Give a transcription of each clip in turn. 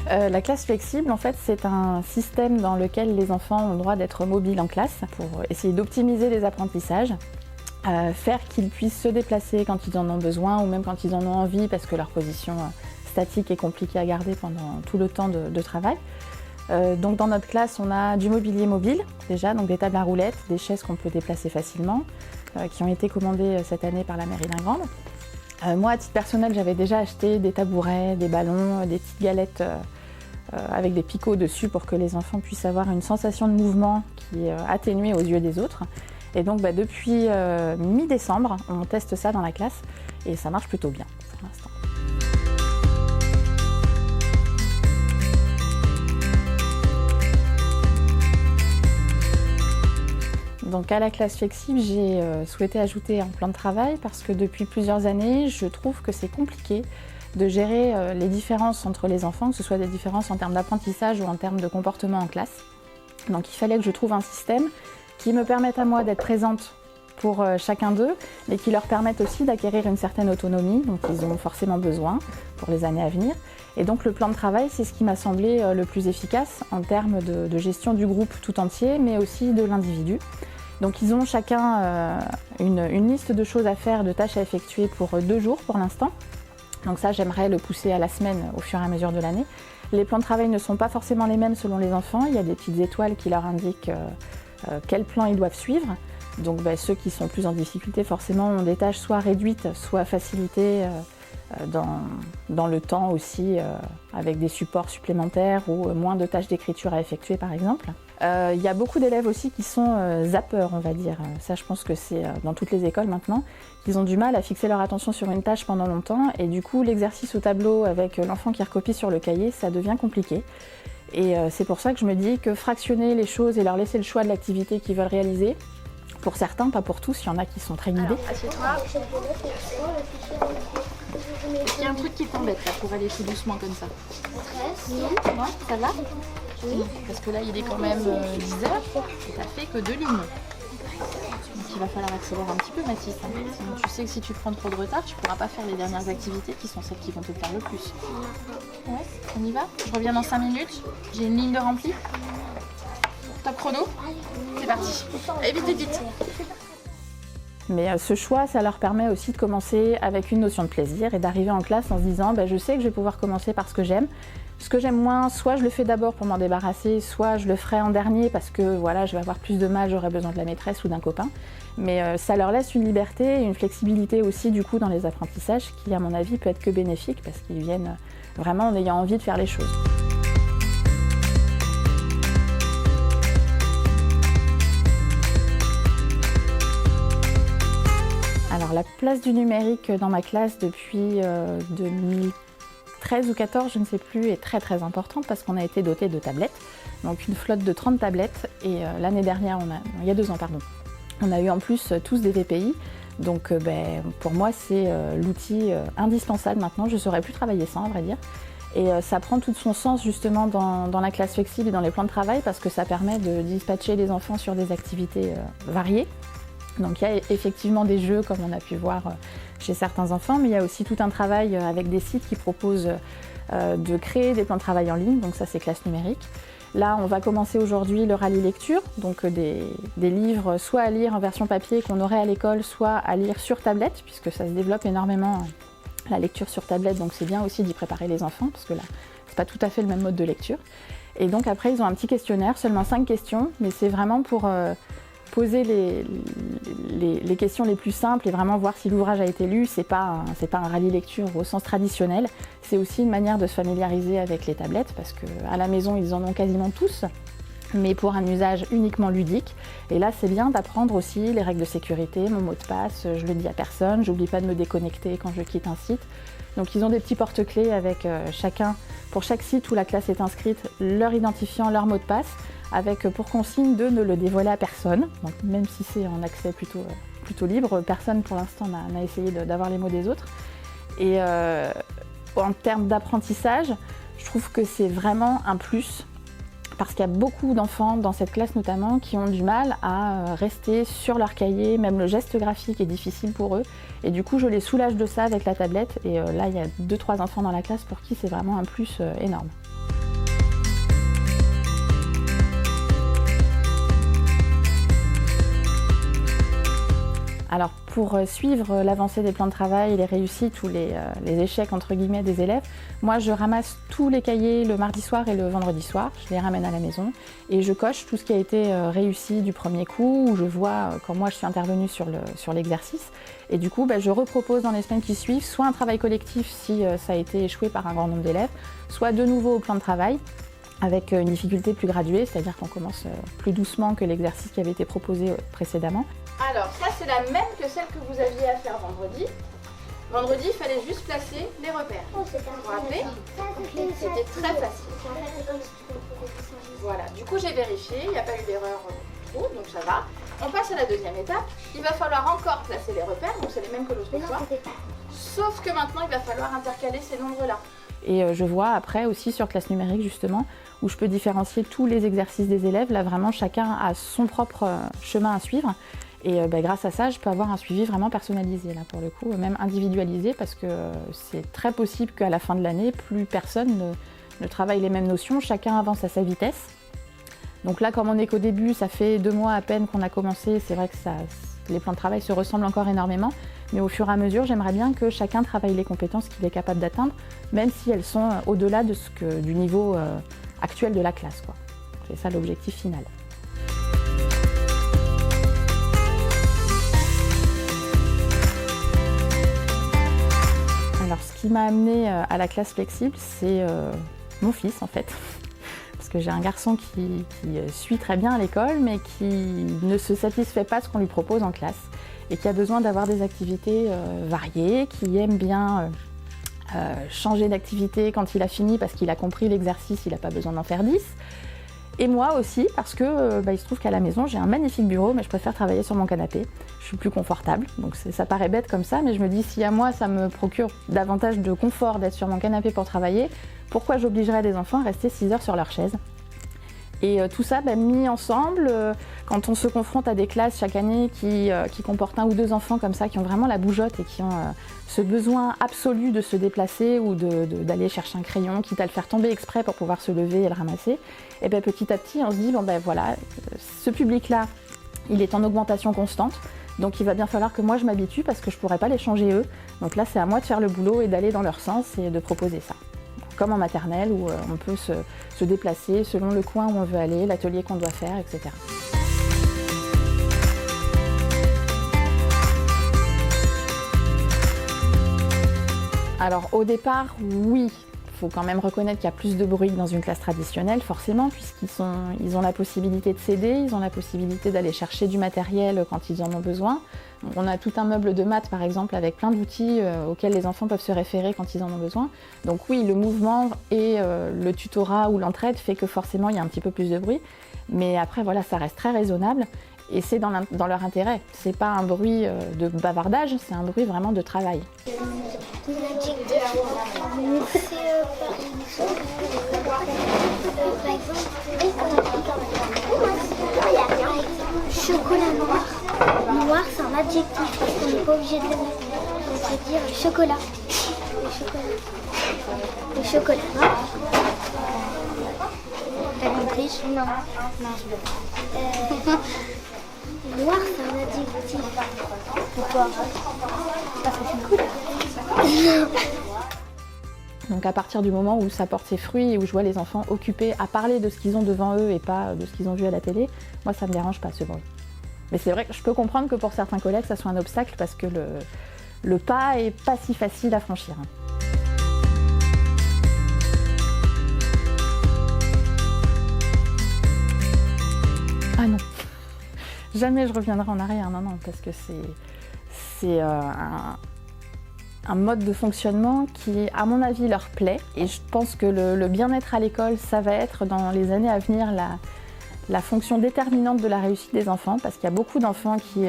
La classe flexible, en fait, c'est un système dans lequel les enfants ont le droit d'être mobiles en classe pour essayer d'optimiser les apprentissages, faire qu'ils puissent se déplacer quand ils en ont besoin ou même quand ils en ont envie parce que leur position statique est compliquée à garder pendant tout le temps de travail. Donc dans notre classe, on a du mobilier mobile déjà, donc des tables à roulettes, des chaises qu'on peut déplacer facilement, qui ont été commandées cette année par la mairie d'Ingrandes. Moi, à titre personnel, j'avais déjà acheté des tabourets, des ballons, des petites galettes avec des picots dessus pour que les enfants puissent avoir une sensation de mouvement qui est atténuée aux yeux des autres. Et donc depuis mi-décembre, on teste ça dans la classe et ça marche plutôt bien pour l'instant. Donc à la classe flexible, j'ai souhaité ajouter un plan de travail parce que depuis plusieurs années, je trouve que c'est compliqué de gérer les différences entre les enfants, que ce soit des différences en termes d'apprentissage ou en termes de comportement en classe. Donc il fallait que je trouve un système qui me permette à moi d'être présente pour chacun d'eux, mais qui leur permette aussi d'acquérir une certaine autonomie, dont ils ont forcément besoin pour les années à venir. Et donc le plan de travail, c'est ce qui m'a semblé le plus efficace en termes de gestion du groupe tout entier, mais aussi de l'individu. Donc ils ont chacun une liste de choses à faire, de tâches à effectuer pour 2 jours pour l'instant. Donc ça, j'aimerais le pousser à la semaine au fur et à mesure de l'année. Les plans de travail ne sont pas forcément les mêmes selon les enfants. Il y a des petites étoiles qui leur indiquent quel plan ils doivent suivre. Donc ceux qui sont plus en difficulté forcément ont des tâches soit réduites, soit facilitées dans le temps aussi, avec des supports supplémentaires ou moins de tâches d'écriture à effectuer par exemple. Il y a beaucoup d'élèves aussi qui sont zappeurs, on va dire. Ça, je pense que c'est dans toutes les écoles maintenant. Ils ont du mal à fixer leur attention sur une tâche pendant longtemps et du coup, l'exercice au tableau avec l'enfant qui recopie sur le cahier, ça devient compliqué. Et c'est pour ça que je me dis que fractionner les choses et leur laisser le choix de l'activité qu'ils veulent réaliser, pour certains, pas pour tous, il y en a qui sont très guidés. Alors, assieds-toi. Est-ce qu'il y a un truc qui t'embête là pour aller tout doucement comme ça? Non, ça va? Oui. Parce que là il est quand même 10h et t'as fait que 2 lignes. Donc il va falloir accélérer un petit peu Mathis. Sinon tu sais que si tu prends trop de retard, tu pourras pas faire les dernières activités qui sont celles qui vont te plaire le plus. Ouais, on y va? Je reviens dans 5 minutes. J'ai une ligne de rempli. Top chrono. C'est parti. Allez vite, vite, vite. Mais ce choix, ça leur permet aussi de commencer avec une notion de plaisir et d'arriver en classe en se disant je sais que je vais pouvoir commencer par ce que j'aime. Ce que j'aime moins, soit je le fais d'abord pour m'en débarrasser, soit je le ferai en dernier parce que voilà, je vais avoir plus de mal, j'aurai besoin de la maîtresse ou d'un copain. Mais ça leur laisse une liberté et une flexibilité aussi du coup dans les apprentissages qui à mon avis peut être que bénéfique parce qu'ils viennent vraiment en ayant envie de faire les choses. Alors la place du numérique dans ma classe depuis 2013 ou 14, je ne sais plus, est très très importante parce qu'on a été doté de tablettes, donc une flotte de 30 tablettes et l'année dernière, il y a 2 ans pardon, on a eu en plus tous des VPI, donc pour moi c'est l'outil indispensable maintenant, je ne saurais plus travailler sans à vrai dire. Et ça prend tout son sens justement dans la classe flexible et dans les plans de travail parce que ça permet de dispatcher les enfants sur des activités variées. Donc il y a effectivement des jeux comme on a pu voir chez certains enfants, mais il y a aussi tout un travail avec des sites qui proposent de créer des plans de travail en ligne, donc ça c'est classe numérique. Là on va commencer aujourd'hui le rallye lecture, donc des livres soit à lire en version papier qu'on aurait à l'école, soit à lire sur tablette, puisque ça se développe énormément la lecture sur tablette, donc c'est bien aussi d'y préparer les enfants, parce que là c'est pas tout à fait le même mode de lecture. Et donc après ils ont un petit questionnaire, seulement 5 questions, mais c'est vraiment pour poser les questions les plus simples et vraiment voir si l'ouvrage a été lu. C'est pas un rallye lecture au sens traditionnel, c'est aussi une manière de se familiariser avec les tablettes parce qu'à la maison ils en ont quasiment tous, mais pour un usage uniquement ludique. Et là c'est bien d'apprendre aussi les règles de sécurité, mon mot de passe, je le dis à personne, j'oublie pas de me déconnecter quand je quitte un site. Donc ils ont des petits porte-clés avec chacun, pour chaque site où la classe est inscrite, leur identifiant, leur mot de passe, avec pour consigne de ne le dévoiler à personne. Donc même si c'est en accès plutôt libre, personne pour l'instant n'a essayé d'avoir les mots des autres. Et en termes d'apprentissage, je trouve que c'est vraiment un plus parce qu'il y a beaucoup d'enfants dans cette classe notamment qui ont du mal à rester sur leur cahier, même le geste graphique est difficile pour eux. Et du coup, je les soulage de ça avec la tablette. Et là, il y a 2-3 enfants dans la classe pour qui c'est vraiment un plus énorme. Alors pour suivre l'avancée des plans de travail, les réussites ou les échecs entre guillemets des élèves, moi je ramasse tous les cahiers le mardi soir et le vendredi soir, je les ramène à la maison et je coche tout ce qui a été réussi du premier coup, où je vois quand moi je suis intervenue sur l'exercice. Et du coup je repropose dans les semaines qui suivent soit un travail collectif si ça a été échoué par un grand nombre d'élèves, soit de nouveau au plan de travail, avec une difficulté plus graduée, c'est-à-dire qu'on commence plus doucement que l'exercice qui avait été proposé précédemment. Alors ça c'est la même que celle que vous aviez à faire vendredi. Vendredi, il fallait juste placer les repères. Vous vous rappelez? C'était très facile. Voilà, du coup j'ai vérifié, il n'y a pas eu d'erreur trop, donc ça va. On passe à la deuxième étape. Il va falloir encore placer les repères, donc c'est les mêmes que l'autre fois. Sauf que maintenant il va falloir intercaler ces nombres-là. Et je vois après aussi sur classe numérique justement, où je peux différencier tous les exercices des élèves. Là vraiment chacun a son propre chemin à suivre. Et grâce à ça, je peux avoir un suivi vraiment personnalisé, là pour le coup, même individualisé, parce que c'est très possible qu'à la fin de l'année, plus personne ne travaille les mêmes notions, chacun avance à sa vitesse. Donc là, comme on n'est qu'au début, ça fait 2 mois à peine qu'on a commencé, c'est vrai que les plans de travail se ressemblent encore énormément, mais au fur et à mesure, j'aimerais bien que chacun travaille les compétences qu'il est capable d'atteindre, même si elles sont au-delà du niveau actuel de la classe, quoi. C'est ça l'objectif final. Alors, ce qui m'a amenée à la classe flexible, c'est mon fils en fait. Parce que j'ai un garçon qui suit très bien à l'école, mais qui ne se satisfait pas de ce qu'on lui propose en classe et qui a besoin d'avoir des activités variées, qui aime bien changer d'activité quand il a fini parce qu'il a compris l'exercice, il n'a pas besoin d'en faire 10. Et moi aussi, parce que il se trouve qu'à la maison, j'ai un magnifique bureau, mais je préfère travailler sur mon canapé. Je suis plus confortable, donc ça paraît bête comme ça, mais je me dis, si à moi, ça me procure davantage de confort d'être sur mon canapé pour travailler, pourquoi j'obligerais des enfants à rester 6 heures sur leur chaise? Et tout ça mis ensemble, quand on se confronte à des classes chaque année qui comportent 1 ou 2 enfants comme ça, qui ont vraiment la bougeotte et qui ont ce besoin absolu de se déplacer ou d'aller chercher un crayon, quitte à le faire tomber exprès pour pouvoir se lever et le ramasser, et petit à petit on se dit, voilà, ce public-là, il est en augmentation constante, donc il va bien falloir que moi je m'habitue parce que je ne pourrai pas les changer eux. Donc là c'est à moi de faire le boulot et d'aller dans leur sens et de proposer ça. Comme en maternelle où on peut se déplacer selon le coin où on veut aller, l'atelier qu'on doit faire, etc. Alors au départ, oui, il faut quand même reconnaître qu'il y a plus de bruit que dans une classe traditionnelle, forcément, puisqu'ils ont la possibilité de s'aider, ils ont la possibilité d'aller chercher du matériel quand ils en ont besoin. On a tout un meuble de maths, par exemple, avec plein d'outils auxquels les enfants peuvent se référer quand ils en ont besoin. Donc oui, le mouvement et le tutorat ou l'entraide fait que forcément il y a un petit peu plus de bruit. Mais après, voilà, ça reste très raisonnable et c'est dans leur intérêt. C'est pas un bruit de bavardage, c'est un bruit vraiment de travail. Chocolat noir. Noir, c'est un adjectif parce qu'on n'est pas obligé de le mettre. On peut dire chocolat. Le chocolat noir. T'as compris? Non. Noir, c'est un adjectif. Pourquoi? Parce que c'est cool. Donc à partir du moment où ça porte ses fruits et où je vois les enfants occupés à parler de ce qu'ils ont devant eux et pas de ce qu'ils ont vu à la télé, moi ça me dérange pas ce bruit. Mais c'est vrai que je peux comprendre que pour certains collègues ça soit un obstacle parce que le pas est pas si facile à franchir. Ah non, jamais je reviendrai en arrière, non, parce que c'est un mode de fonctionnement qui, à mon avis, leur plaît. Et je pense que le bien-être à l'école, ça va être dans les années à venir la fonction déterminante de la réussite des enfants, parce qu'il y a beaucoup d'enfants qui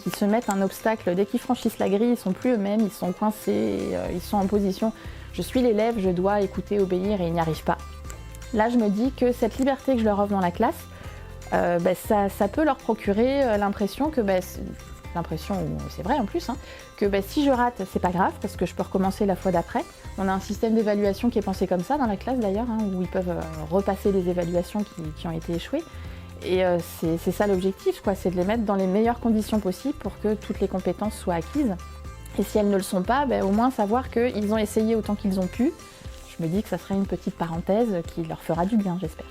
se mettent un obstacle. Dès qu'ils franchissent la grille, ils ne sont plus eux-mêmes, ils sont coincés, ils sont en position « je suis l'élève, je dois écouter, obéir » et ils n'y arrivent pas. Là, je me dis que cette liberté que je leur offre dans la classe, ça peut leur procurer l'impression que... c'est vrai en plus, que si je rate, c'est pas grave parce que je peux recommencer la fois d'après. On a un système d'évaluation qui est pensé comme ça dans la classe d'ailleurs, où ils peuvent repasser les évaluations qui ont été échouées. Et c'est ça l'objectif, quoi, c'est de les mettre dans les meilleures conditions possibles pour que toutes les compétences soient acquises. Et si elles ne le sont pas, au moins savoir qu'ils ont essayé autant qu'ils ont pu. Je me dis que ça serait une petite parenthèse qui leur fera du bien, j'espère.